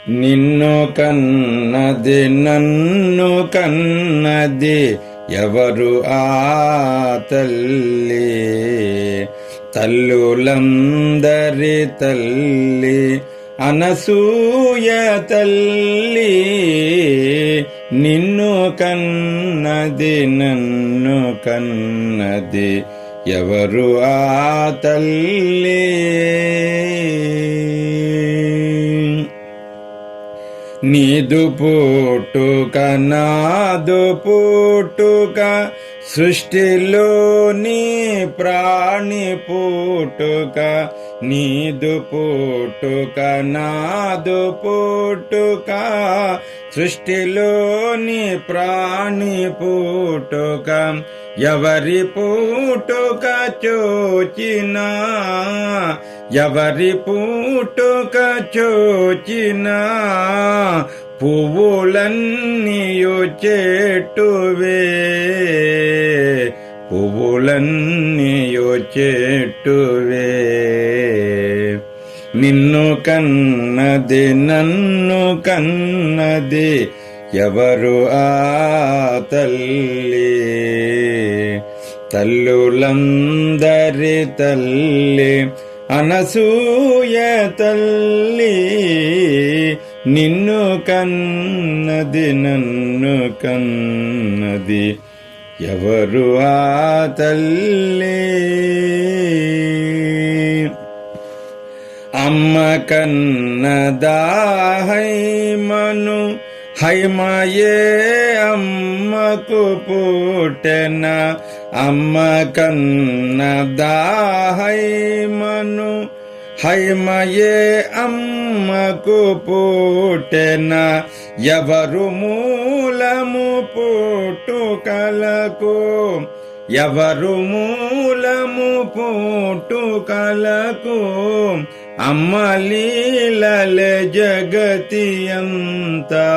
నిన్ను కన్నది నన్ను కన్నది ఎవరు ఆ తల్లి? తల్లులందరి తల్లి అనసూయ తల్లి. నిన్ను కన్నది నన్ను కన్నది ఎవరు ఆ తల్లి? నీదు పుట్టుక నాదు పుట్టుక సృష్టిలోని ప్రాణి పుట్టుక. నీదు పుట్టుక నాదు పుట్టుక సృష్టిలోని ప్రాణి పుట్టుక. ఎవరి పుట్టుక చూచినా ఎవరి పుట్టుక చూచినా పువ్వులన్నీయు చెట్టువే పువ్వులన్నీయు చెట్టువే. నిన్ను కన్నది నన్ను కన్నది ఎవరు ఆ తల్లి? తల్లులందరి తల్లి అనసూయ తల్లి. నిన్ను కన్నది నన్ను కన్నది ఎవరు ఆ తల్లి? అమ్మ కన్నదా హైమను హైమయే అమ్మకు పుట్టెన. అమ్మ కన్నదా హైమను హైమయే అమ్మకు పుట్టెన. ఎవరు మూలము పుట్టుకలకు ఎవరు మూలము పుట్టుకలకు. అమ్మ లీలలే జగతి అంతా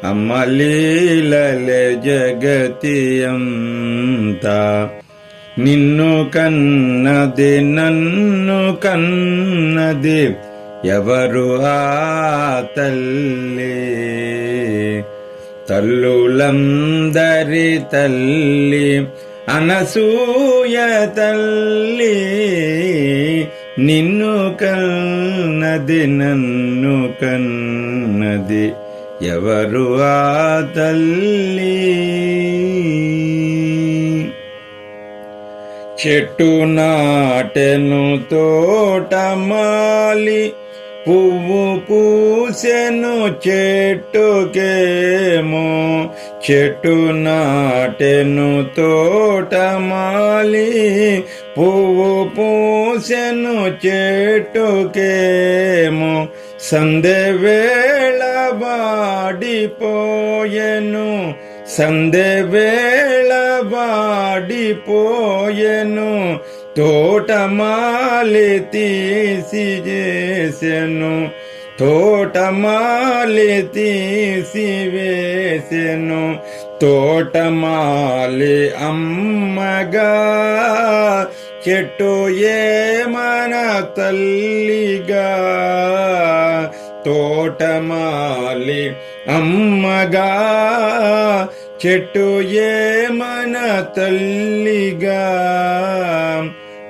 అమ్మ లీలలే జగతి అంతా. నిన్ను కన్నది నన్ను కన్నది ఎవరు ఆ తల్లి? తల్లులందరి తల్లి అనసూయ తల్లి. నిన్ను కన్నది నన్ను కన్నది ఎవరు ఆ తల్లి? చెట్టు నాటెను తోటమాలి పువ్వు పూసెను చెట్టుకేమో. చెట్టు నాటెను తోటమాలి పువ్వు పూసెను చెట్టుకేమో. సందె వేళ వాడిపోయెను సందె వేళ వాడిపోయెను. తోటమాలి తీసివేసెను తోటమాలి తీసివేసెను. తోటమాలి అమ్మగా చెట్టు ఏమన తల్లిగా. తోటమాలి అమ్మగా చెట్టు ఏమన తల్లిగా.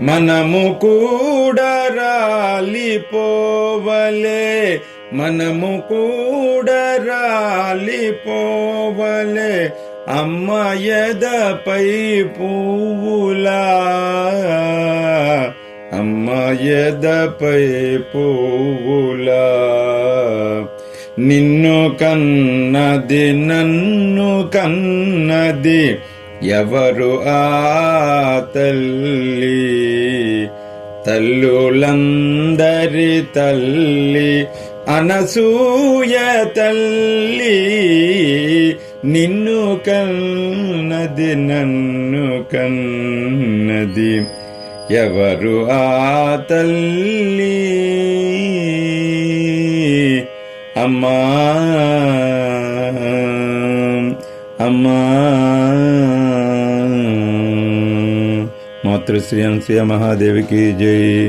మనము కూడా రాలిపోవలే మనము కూడా రాలిపోవలే. అమ్మ ఎదపై పువ్వులా అమ్మ ఎదపై పువ్వులా. నిన్ను కన్నది నన్ను కన్నది ఎవరు ఆ తల్లి? తల్లులందరి తల్లి అనసూయ తల్లి. నిన్ను కన్నది నన్ను కన్నది ఎవరు ఆ తల్లి? అమ్మా అమ్మా. మాతృశ్రీ అనసూయ మహాదేవికి జై.